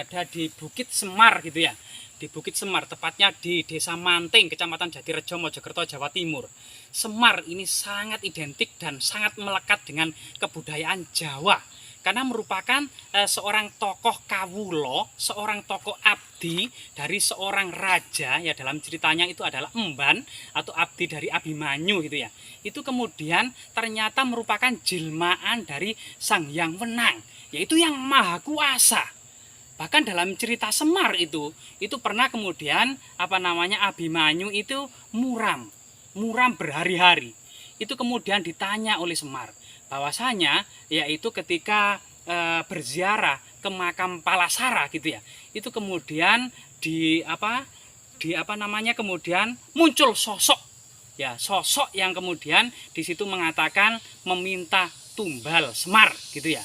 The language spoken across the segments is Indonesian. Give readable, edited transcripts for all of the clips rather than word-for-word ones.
berada di Bukit Semar gitu ya. Di Bukit Semar, tepatnya di Desa Manting, Kecamatan Jatirejo, Mojokerto, Jawa Timur. Semar ini sangat identik dan sangat melekat dengan kebudayaan Jawa. Karena merupakan seorang tokoh kawulo, seorang tokoh abdi dari seorang raja, ya dalam ceritanya itu adalah emban atau abdi dari Abimanyu gitu ya. Itu kemudian ternyata merupakan jelmaan dari Sang Hyang Wenang, yaitu yang maha kuasa. Bahkan dalam cerita Semar itu pernah kemudian Abimanyu itu muram berhari-hari. Itu kemudian ditanya oleh Semar bahwasanya yaitu ketika berziarah ke makam Palasara gitu ya. Itu kemudian kemudian muncul sosok yang kemudian di situ mengatakan meminta tumbal Semar gitu ya.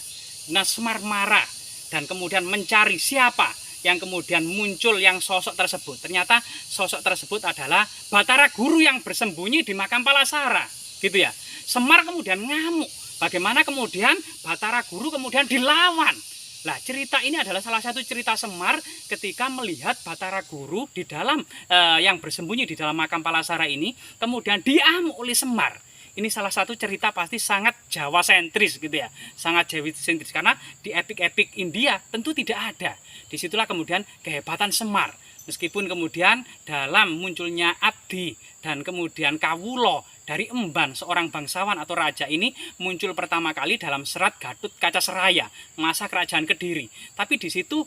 Nah, Semar marah dan kemudian mencari siapa yang kemudian muncul yang sosok tersebut. Ternyata sosok tersebut adalah Batara Guru yang bersembunyi di makam Palasara gitu ya. Semar kemudian ngamuk, bagaimana kemudian Batara Guru kemudian dilawan. Nah, cerita ini adalah salah satu cerita Semar ketika melihat Batara Guru di dalam yang bersembunyi di dalam makam Palasara ini kemudian diamuk oleh Semar. Ini salah satu cerita pasti sangat Jawa sentris gitu ya, sangat Jawa sentris, karena di epik-epik India tentu tidak ada. Disitulah kemudian kehebatan Semar. Meskipun kemudian dalam munculnya abdi dan kemudian kawulo dari emban seorang bangsawan atau raja ini muncul pertama kali dalam serat Gatut Kaca Seraya masa kerajaan Kediri. Tapi di situ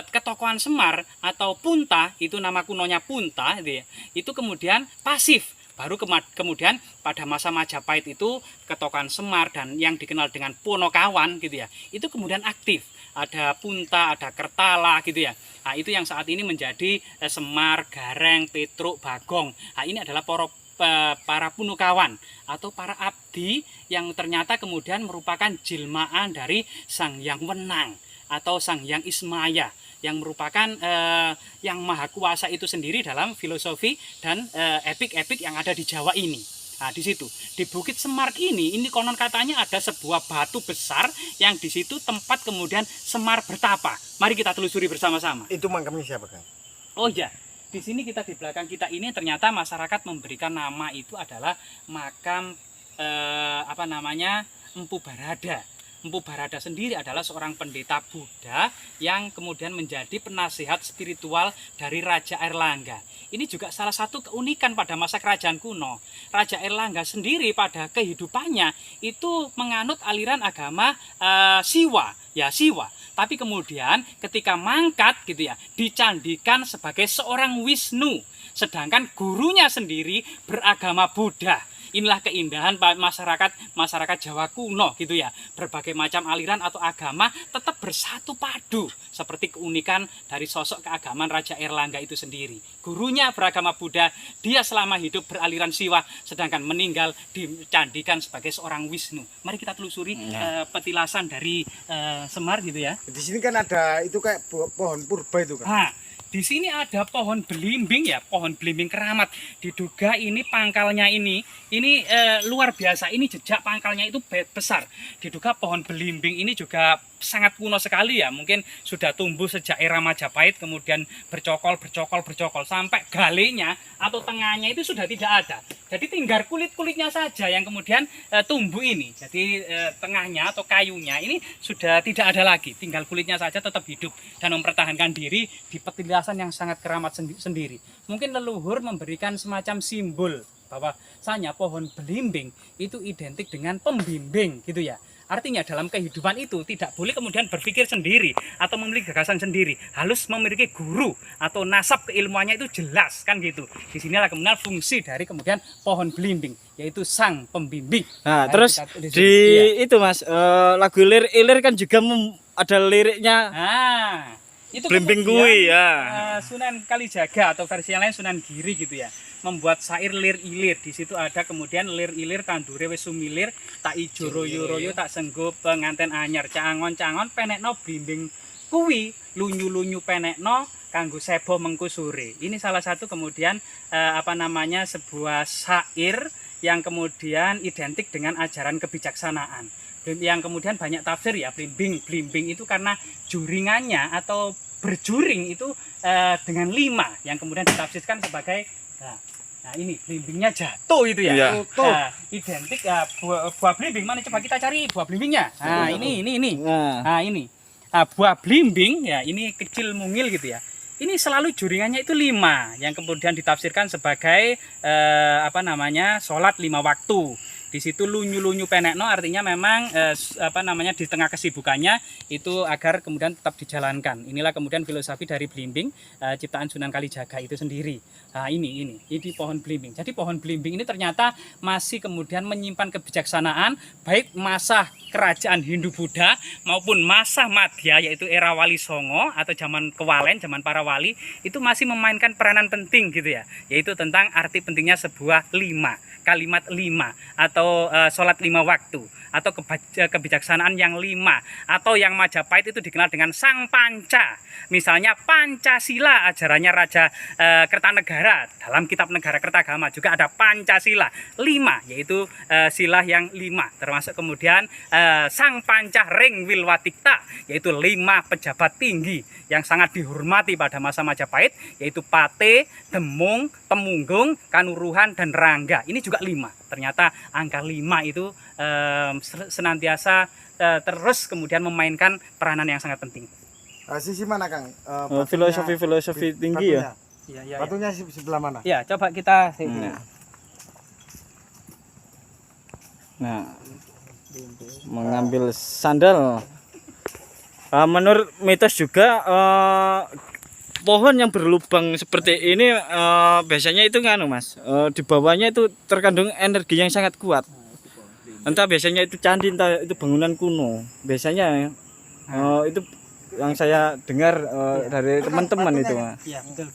ketokohan Semar atau Punta, itu nama kunonya Punta gitu ya, itu kemudian pasif. Baru kemudian pada masa Majapahit itu ketokohan Semar dan yang dikenal dengan Ponokawan gitu ya, itu kemudian aktif. Ada Punta, ada Kertala gitu ya. Nah, itu yang saat ini menjadi Semar, Gareng, Petruk, Bagong. Nah, ini adalah para Punokawan atau para abdi yang ternyata kemudian merupakan jelmaan dari Sang Hyang Wenang atau Sang Hyang Ismaya, yang merupakan yang maha kuasa itu sendiri dalam filosofi dan epik-epik yang ada di Jawa ini. Nah, di situ di Bukit Semar ini konon katanya ada sebuah batu besar yang di situ tempat kemudian Semar bertapa. Mari kita telusuri bersama-sama. Itu makamnya siapa, Kang? Oh ya, di sini kita di belakang kita ini ternyata masyarakat memberikan nama itu adalah makam Empu Barada. Empu Barada sendiri adalah seorang pendeta Buddha yang kemudian menjadi penasihat spiritual dari Raja Airlangga. Ini juga salah satu keunikan pada masa kerajaan kuno. Raja Airlangga sendiri pada kehidupannya itu menganut aliran agama Siwa, ya Siwa. Tapi kemudian ketika mangkat gitu ya, dicandikan sebagai seorang Wisnu. Sedangkan gurunya sendiri beragama Buddha. Inilah keindahan masyarakat Jawa kuno gitu ya. Berbagai macam aliran atau agama tetap bersatu padu. Seperti keunikan dari sosok keagamaan Raja Airlangga itu sendiri. Gurunya beragama Buddha, dia selama hidup beraliran Siwa, sedangkan meninggal dicandikan sebagai seorang Wisnu. Mari kita telusuri petilasan dari Semar gitu ya. Di sini kan ada itu kayak pohon purba itu, Kang. Nah, di sini ada pohon belimbing ya, pohon belimbing keramat. Diduga ini pangkalnya ini luar biasa. Ini jejak pangkalnya itu besar. Diduga pohon belimbing ini juga sangat kuno sekali ya. Mungkin sudah tumbuh sejak era Majapahit, kemudian bercokol sampai galenya atau tengahnya itu sudah tidak ada. Jadi tinggal kulit-kulitnya saja yang kemudian tumbuh ini. Jadi tengahnya atau kayunya ini sudah tidak ada lagi. Tinggal kulitnya saja tetap hidup dan mempertahankan diri di petilasan yang sangat keramat sendiri. Mungkin leluhur memberikan semacam simbol bahwasanya pohon belimbing itu identik dengan pembimbing gitu ya. Artinya dalam kehidupan itu tidak boleh kemudian berpikir sendiri atau memiliki gagasan sendiri. Harus memiliki guru atau nasab keilmuannya itu jelas kan gitu. Di sinilah kemudian fungsi dari kemudian pohon belimbing, yaitu sang pembimbing. Nah, terus itu Mas, lagu Ilir-Ilir kan juga ada liriknya. Nah, itu Belimbing kui ya. Sunan Kalijaga atau versi yang lain Sunan Giri gitu ya, membuat syair lir-ilir. Di situ ada kemudian lir-ilir tandure wis sumilir, tak ijo royo-royo tak senggo penganten anyar, cangon-cangon penekno blimbing kuwi, lunyu-lunyu penekno kanggo sebo mengku sore. Ini salah satu kemudian sebuah syair yang kemudian identik dengan ajaran kebijaksanaan. Yang kemudian banyak tafsir ya, blimbing itu karena juringannya atau berjuring itu dengan 5 yang kemudian ditafsirkan sebagai nah ini belimbingnya jatuh itu ya. Iya. Identik buah belimbing. Mana coba kita cari buah belimbingnya. Nah, ini. Nah, ini. Nah, buah belimbing ya ini kecil mungil gitu ya. Ini selalu juringannya itu 5 yang kemudian ditafsirkan sebagai sholat 5 waktu. Di situ lunyu-lunyu penekno artinya memang di tengah kesibukannya itu agar kemudian tetap dijalankan. Inilah kemudian filosofi dari belimbing ciptaan Sunan Kalijaga itu sendiri. Nah, ini pohon belimbing. Jadi pohon belimbing ini ternyata masih kemudian menyimpan kebijaksanaan baik masa kerajaan Hindu Buddha maupun masa Madya yaitu era Wali Songo atau zaman Kewalen, zaman para wali itu masih memainkan peranan penting gitu ya. Yaitu tentang arti pentingnya sebuah 5, kalimat 5 atau sholat 5 waktu atau kebijaksanaan yang 5 atau yang Majapahit itu dikenal dengan Sang Panca. Misalnya Pancasila ajarannya Raja Kertanegara, dalam kitab Negara Kertagama juga ada Pancasila 5 yaitu sila yang 5 termasuk kemudian Sang Panca Ring Wilwatikta yaitu 5 pejabat tinggi yang sangat dihormati pada masa Majapahit yaitu Pate, Demung, Temunggung, Kanuruhan dan Rangga. Ini juga 5. Ternyata angka 5 itu senantiasa terus kemudian memainkan peranan yang sangat penting. Sisi mana Kang? Filosofi tinggi ya. Iya. Batunya sebelah mana? Ya, coba kita Nah, mengambil sandal. Menurut mitos juga pohon yang berlubang seperti ini biasanya itu Mas. Di bawahnya itu terkandung energi yang sangat kuat. Entah biasanya itu candi, entah itu bangunan kuno. Biasanya itu yang saya dengar dari teman-teman itu. Iya, betul.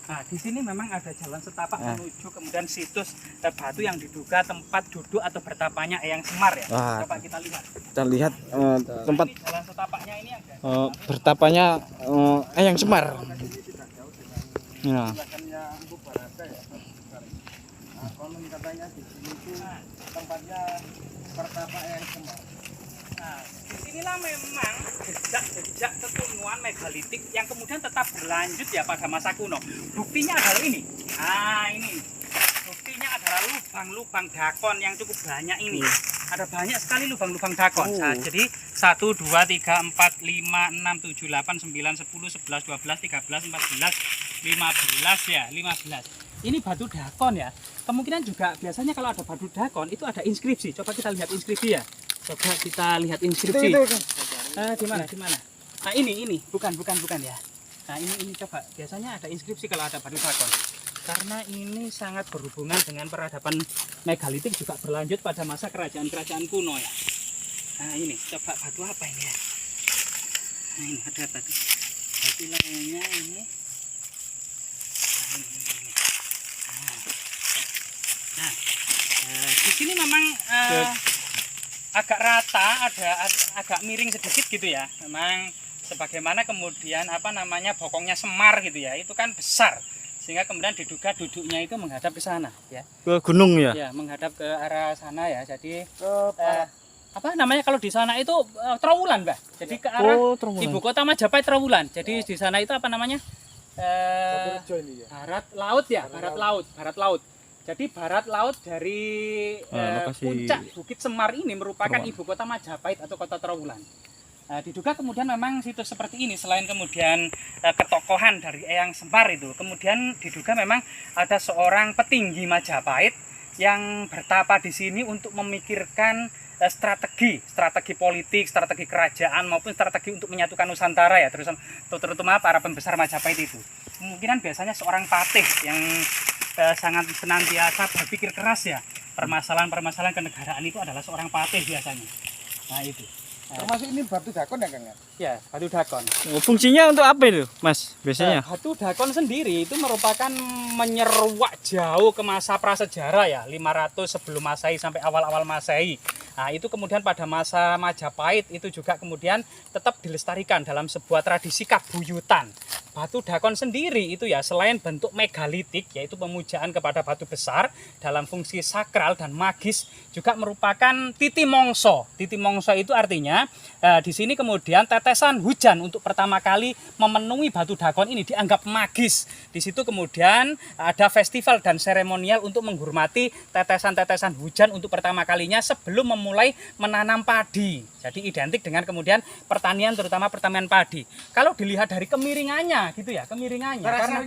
Nah, di sini memang ada jalan setapak menuju kemudian situs batu yang diduga tempat duduk atau bertapanya Eyang Semar ya. Coba kita lihat. Kita lihat tempat Ini jalan setapaknya ini ada. bertapanya Eyang Semar. Nah, Konon katanya di sini itu tempatnya pertapa Eyang Semar. Nah, disinilah memang jejak kekunuan megalitik yang kemudian tetap berlanjut ya pada masa kuno. Buktinya adalah ini. Nah, ini. Buktinya adalah lubang-lubang dakon yang cukup banyak ini. Ada banyak sekali lubang-lubang dakon. Nah, jadi 1, 2, 3, 4, 5, 6, 7, 8, 9, 10, 11, 12, 13, 14, 15 ya, 15. Ini batu dakon ya. Kemungkinan juga biasanya kalau ada batu dakon itu ada inskripsi. Coba kita lihat inskripsi ya. Coba kita lihat inskripsi. Di mana? Nah, ini bukan ya. Nah, ini coba. Biasanya ada inskripsi kalau ada batu dakon. Karena ini sangat berhubungan dengan peradaban megalitik juga berlanjut pada masa kerajaan-kerajaan kuno ya. Nah, ini coba batu apa ini ya? Nah, ini ada batu. Batu lainnya ini. Nah, di sini memang agak rata, agak miring sedikit gitu ya. Memang sebagaimana kemudian bokongnya Semar gitu ya. Itu kan besar. Sehingga kemudian diduga duduknya itu menghadap ke sana ya. ke gunung ya. Ya, menghadap ke arah sana ya. Jadi kalau di sana itu Trowulan, Mbak. Jadi ke arah ibu kota Majapahit Trowulan. Jadi di sana itu barat laut ya, barat laut. Jadi barat laut dari puncak Bukit Semar ini merupakan ibu kota Majapahit atau kota Trowulan. Diduga kemudian memang situs seperti ini selain kemudian ketokohan dari Eyang Semar itu, kemudian diduga memang ada seorang petinggi Majapahit yang bertapa di sini untuk memikirkan strategi politik, strategi kerajaan maupun strategi untuk menyatukan Nusantara ya, terutama para pembesar Majapahit itu. Kemungkinan biasanya seorang patih yang sangat senantiasa berpikir keras ya. Permasalahan kenegaraan itu adalah seorang patih biasanya. Nah, itu. Termasuk ini batu dakon ya Kang? Ya, batu dakon. Fungsinya untuk apa itu, Mas? Biasanya? Batu dakon sendiri itu merupakan menyeruak jauh ke masa prasejarah ya, 500 sebelum Masehi sampai awal-awal Masehi. Nah, itu kemudian pada masa Majapahit itu juga kemudian tetap dilestarikan dalam sebuah tradisi kabuyutan. Batu Dakon sendiri itu ya selain bentuk megalitik yaitu pemujaan kepada batu besar dalam fungsi sakral dan magis juga merupakan titi mongso. Titi mongso itu artinya di sini kemudian tetesan hujan untuk pertama kali memenuhi Batu Dakon ini dianggap magis. Di situ kemudian ada festival dan seremonial untuk menghormati tetesan-tetesan hujan untuk pertama kalinya sebelum memulai menanam padi. Jadi identik dengan kemudian pertanian, terutama pertanian padi. Kalau dilihat dari kemiringannya gitu ya, kemiringannya karena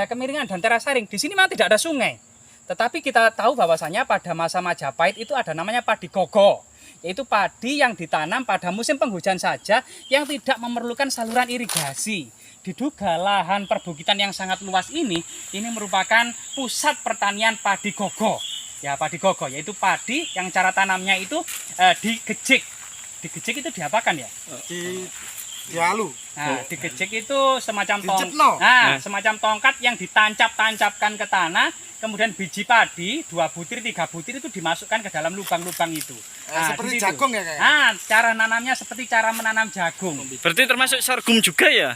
kemiringan dan terasaring di sini memang tidak ada sungai. Tetapi kita tahu bahwasanya pada masa Majapahit itu ada namanya padi gogo, yaitu padi yang ditanam pada musim penghujan saja yang tidak memerlukan saluran irigasi. Diduga lahan perbukitan yang sangat luas ini merupakan pusat pertanian padi gogo. Ya, padi gogo yaitu padi yang cara tanamnya itu digejik. Digejik itu diapakan ya? Dialu. Nah, digejik itu semacam Dicepno. semacam tongkat yang ditancap-tancapkan ke tanah, kemudian biji padi 2 butir 3 butir itu dimasukkan ke dalam lubang-lubang itu. Seperti jagung ya kayak. Cara nanamnya seperti cara menanam jagung. Berarti termasuk sorghum juga ya?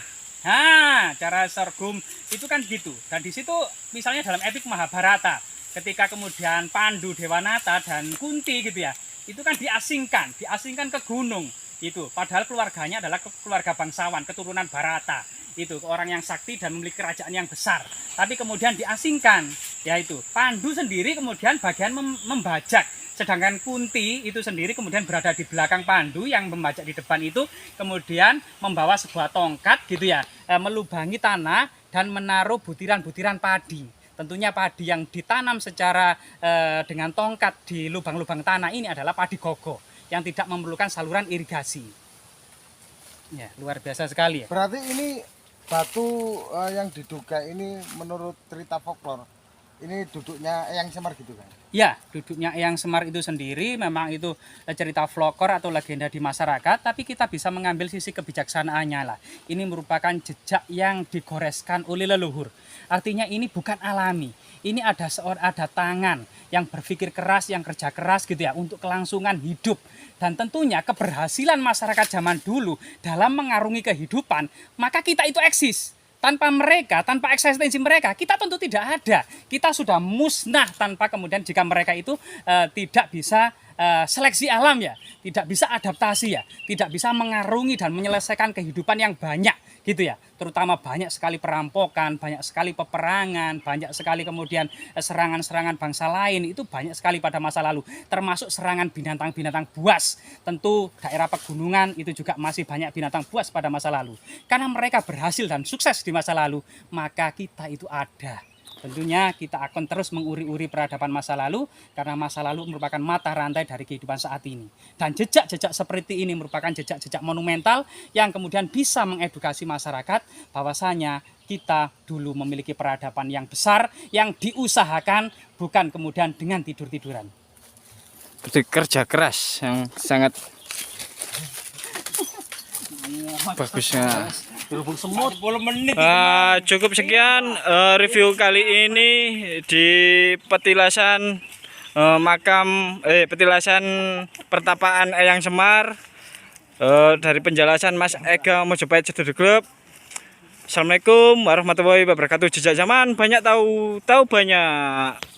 Cara sorghum itu kan gitu. Dan di situ misalnya dalam epik Mahabharata, ketika kemudian Pandu, Dewanata dan Kunti gitu ya, itu kan diasingkan ke gunung. Itu padahal keluarganya adalah keluarga bangsawan, keturunan Barata. Itu orang yang sakti dan memiliki kerajaan yang besar. Tapi kemudian diasingkan, yaitu Pandu sendiri kemudian bagian membajak. Sedangkan Kunti itu sendiri kemudian berada di belakang Pandu yang membajak di depan itu, kemudian membawa sebuah tongkat gitu ya, melubangi tanah dan menaruh butiran-butiran padi. Tentunya padi yang ditanam secara dengan tongkat di lubang-lubang tanah ini adalah padi gogo yang tidak memerlukan saluran irigasi. Ya, luar biasa sekali ya. Berarti ini batu yang diduga ini menurut cerita folklore ini duduknya Eyang Semar gitu kan? Ya, duduknya Eyang Semar itu sendiri memang itu cerita folklore atau legenda di masyarakat, tapi kita bisa mengambil sisi kebijaksanaannya lah. Ini merupakan jejak yang digoreskan oleh leluhur. Artinya ini bukan alami. Ini ada tangan yang berpikir keras, yang kerja keras gitu ya untuk kelangsungan hidup. Dan tentunya keberhasilan masyarakat zaman dulu dalam mengarungi kehidupan, maka kita itu eksis. Tanpa mereka, tanpa eksistensi mereka, kita tentu tidak ada. Kita sudah musnah tanpa kemudian jika mereka itu tidak bisa seleksi alam ya, tidak bisa adaptasi ya, tidak bisa mengarungi dan menyelesaikan kehidupan yang banyak gitu ya. Terutama banyak sekali perampokan, banyak sekali peperangan, banyak sekali kemudian serangan-serangan bangsa lain, itu banyak sekali pada masa lalu. Termasuk serangan binatang-binatang buas. Tentu daerah pegunungan itu juga masih banyak binatang buas pada masa lalu. Karena mereka berhasil dan sukses di masa lalu, maka kita itu ada. Tentunya kita akan terus menguri-uri peradaban masa lalu karena masa lalu merupakan mata rantai dari kehidupan saat ini. Dan jejak-jejak seperti ini merupakan jejak-jejak monumental yang kemudian bisa mengedukasi masyarakat bahwasanya kita dulu memiliki peradaban yang besar yang diusahakan bukan kemudian dengan tidur-tiduran. Berarti kerja keras yang sangat bagusnya. 10 menit. Cukup sekian review kali ini di petilasan petilasan pertapaan Eyang Semar dari penjelasan Mas Ega Mojopahit Cedodo Group. Assalamualaikum warahmatullahi wabarakatuh. Jejak zaman banyak tahu banyak.